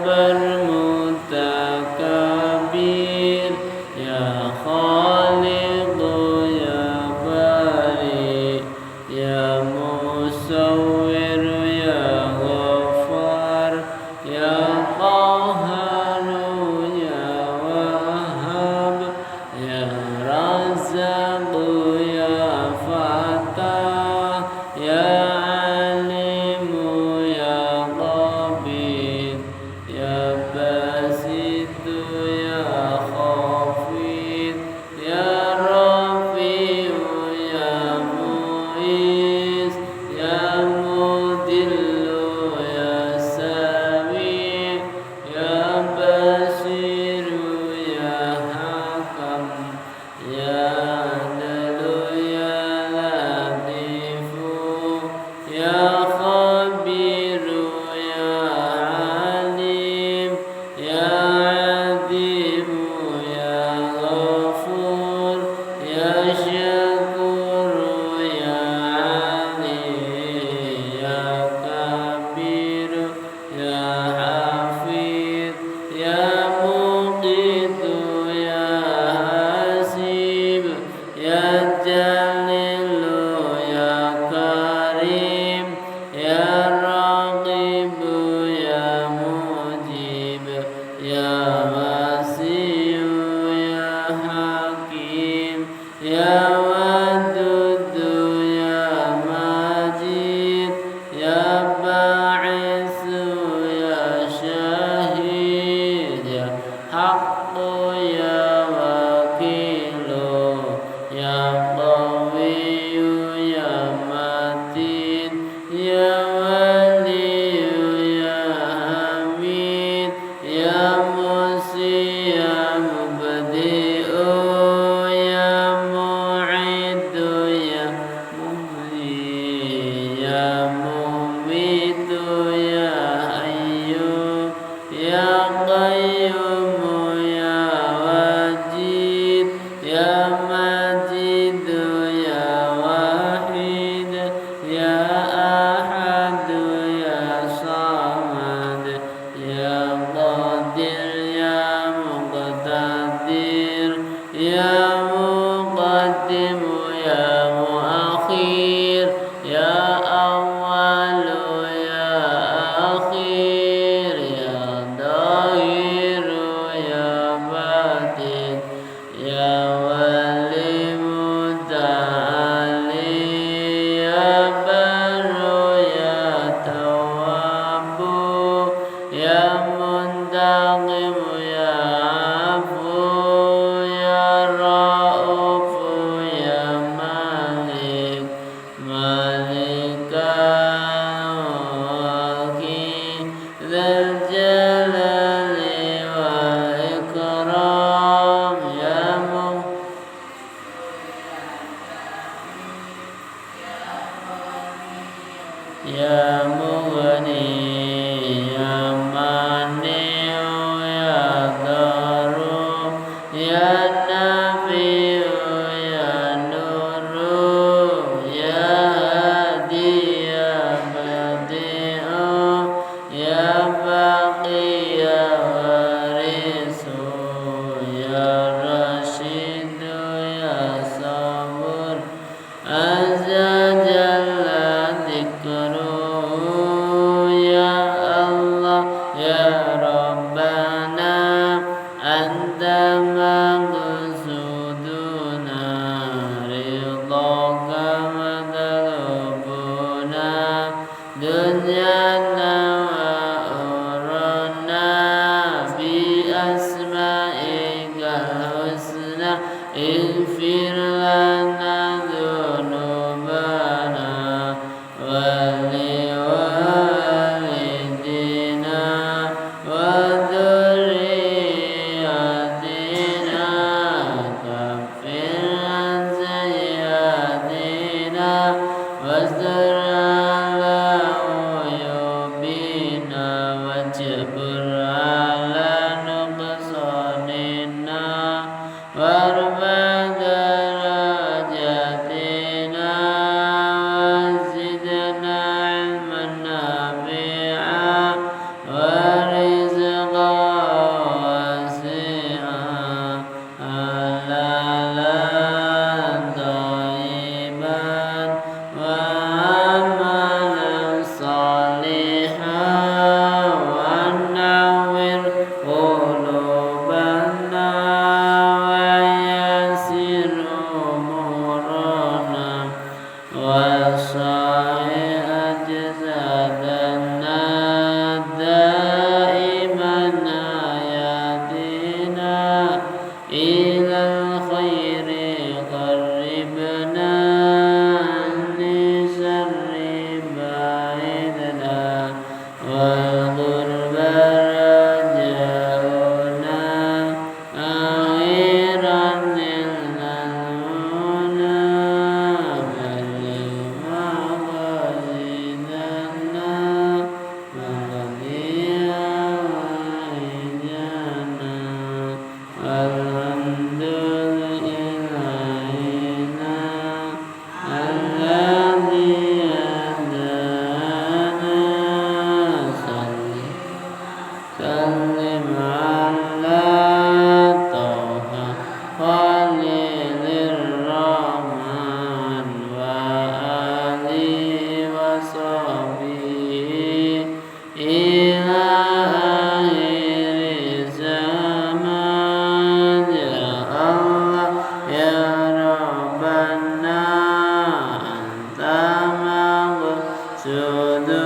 جبر متكبر يا خالق يا باري يا مصور يا غفار يا قهار يا وهاب يا رزاق يا فتاح يا عليم يا خبير يا باسط يا خفيض يا رفيع يا مؤيس يا مذل يا سميع يا بصير يا حكم يا عدل يا لطيف يا خبير يا عليم يا عظيم يا غفور يا شكور يا علي يا كبير يا حفيظ يا مقيت يا حسيب يا جليل يا كريم يا راقب يا مجيب يا واسع يا حكيم يا ودود يا مجيد يا باعث يا شهيد يا حق يا وكيل يا قوي يا متين يا ولي يا حميد يا موسي يا مبدئ يا معيد يا محيي يا مميت يا حي يا قيوم يا واجد يا مجيد يا واحد يا أحد يا صمد يا قادر يا مقتدر يا مقدم يا مؤخر يا أول يا أخير يا ظاهر يا باطن يا ولي متعالي يا بر يا تواب يا منتقم يا عفو يا رؤوف يا مالك مالك الملك ذا الجلال والإكرام يا يا مغني يا مانع يا ضار يا نافع يا نور يا هادي يا بديع يا باقي يا وارث يا رشيد يا صبور عز جل ذكره يا الله يا ربنا أنت مقصودنا رضاك مطلوبنا دنيانا وأخرانا بأسمائك الحسنى اغفر لنا ذنوبنا ولوالدينا وذرياتنا كفر عن سيئاتنا واستر على عيوبنا واجبر على نقصاننا وارفع درجاتنا وزدنا علما نافعا ورزقا သု